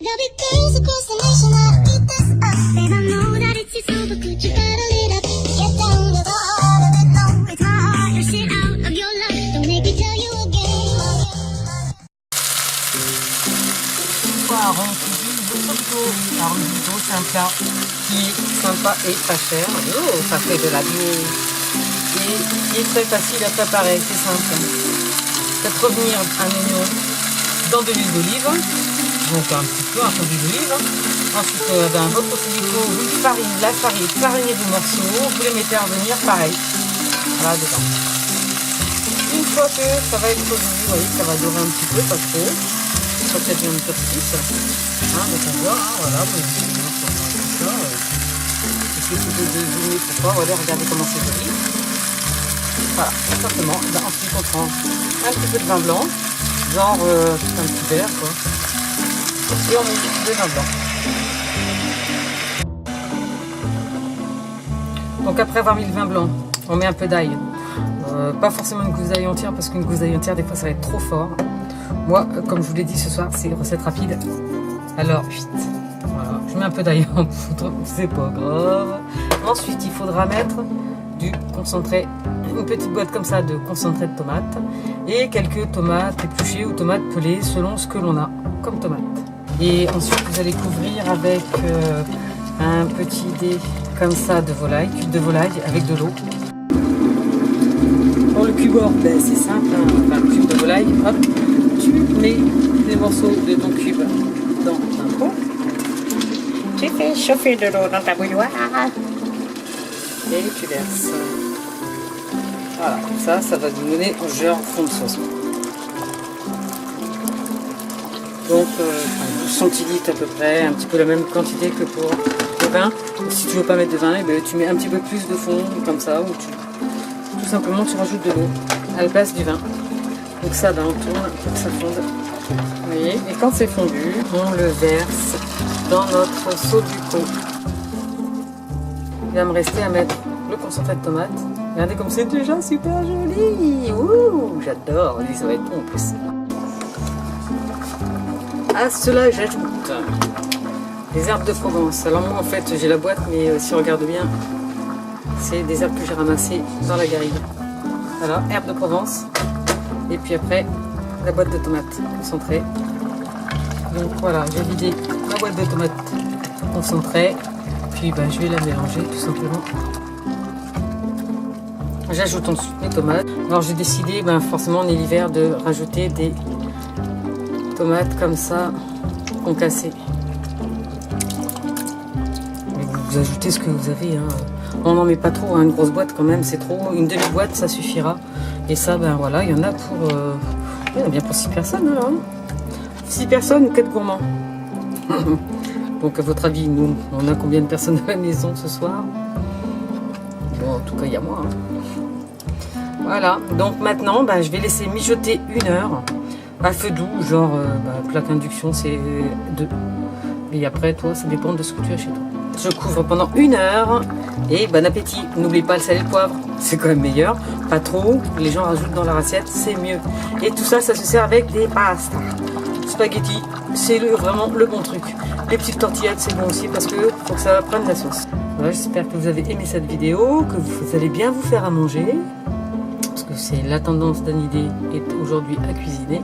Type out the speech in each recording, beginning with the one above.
There'll be girls across the nation that'll eat this up. Babe, I know that it's your soul, but could you battle it up? Get down to the heart of it, no, it's my heart. Your shit out of your life, don't make me tell you again. Alors, on cuisine le risotto. Alors, le risotto, c'est un plat qui est sympa et pas cher. Oh, ça fait de la bio. Et qui est très facile à préparer, c'est simple. Faites revenir un oignon dans de l'huile d'olive. Donc un petit peu, un peu d'huile d'olive. Ensuite, votre silico, vous farinez vos morceaux, vous les mettez à revenir pareil. Voilà, dedans. Une fois que ça va être revenu, vous voyez, ça va dorer un petit peu, pas trop. Ça devient une tortisse. Hein, donc on voit, hein, voilà, vous voyez, ça. Est-ce que c'est de deviner pourquoi? Voilà, regardez comment c'est joli. Voilà, simplement. Ensuite, on prend un petit peu de vin blanc, genre un petit verre, quoi. Et on met le vin blanc. Donc après avoir mis le vin blanc, on met un peu d'ail. Pas forcément une gousse d'ail entière, parce qu'une gousse d'ail entière, des fois, ça va être trop fort. Moi, comme je vous l'ai dit ce soir, c'est une recette rapide. Alors, vite. Voilà, je mets un peu d'ail en poudre, c'est pas grave. Ensuite, il faudra mettre du concentré, une petite boîte comme ça de concentré de tomates et quelques tomates épluchées ou tomates pelées selon ce que l'on a comme tomate. Et ensuite, vous allez couvrir avec un petit dé comme ça de volaille, cube de volaille avec de l'eau. Pour le cubord, ben, c'est simple, hein. Enfin, le cube de volaille, hop, tu mets les morceaux de ton cube dans un pot. Tu fais chauffer de l'eau dans ta bouilloire. Et tu verses. Voilà, ça va nous donner un genre fond de sauce. Donc 12 centilitres à peu près, un petit peu la même quantité que pour le vin. Donc, si tu veux pas mettre de vin, eh bien, tu mets un petit peu plus de fond comme ça, ou tout simplement tu rajoutes de l'eau à la place du vin. Donc ça, ben, on tourne pour que ça fonde. Vous voyez, et quand c'est fondu, on le verse dans notre seau du pot. Il va me rester à mettre le concentré de tomate. Regardez comme c'est déjà super joli. Ouh, j'adore. Ça va être bon en plus. À cela, j'ajoute des herbes de Provence. Alors moi, en fait, j'ai la boîte, mais si on regarde bien, c'est des herbes que j'ai ramassées dans la garrigue. Voilà, herbes de Provence. Et puis après, la boîte de tomates concentrée. Donc voilà, j'ai vidé ma boîte de tomates concentrée. Puis ben, je vais la mélanger tout simplement. J'ajoute ensuite mes tomates. Alors j'ai décidé, ben, forcément on est l'hiver, de rajouter des tomates comme ça, concassées. Vous ajoutez ce que vous avez. Hein. On n'en met pas trop, hein, une grosse boîte quand même, c'est trop. Une demi-boîte, ça suffira. Et ça, ben voilà, il y en a pour, il y en a bien pour 6 personnes. Hein. 6 personnes ou 4 gourmands. Donc à votre avis, nous, on a combien de personnes à la maison ce soir? Bon, en tout cas, il y a moi. Hein. Voilà, donc maintenant, ben, je vais laisser mijoter 1 heure à feu doux, genre plaque induction, c'est 2. Et après, toi, ça dépend de ce que tu as chez toi. Je couvre pendant 1 heure et bon appétit. N'oublie pas le sel et le poivre, c'est quand même meilleur. Pas trop, les gens rajoutent dans leur assiette, c'est mieux. Et tout ça, ça se sert avec des pastas. Spaghetti, c'est vraiment le bon truc. Les petites tortillettes, c'est bon aussi parce que faut que ça prenne la sauce. Voilà, j'espère que vous avez aimé cette vidéo, que vous allez bien vous faire à manger. Parce que c'est la tendance d'Anidé est aujourd'hui à cuisiner.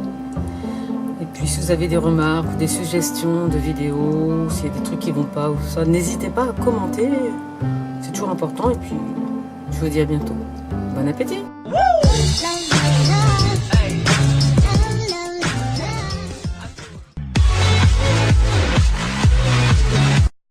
Et puis si vous avez des remarques ou des suggestions de vidéos, s'il y a des trucs qui vont pas ou ça, n'hésitez pas à commenter. C'est toujours important. Et puis je vous dis à bientôt. Bon appétit!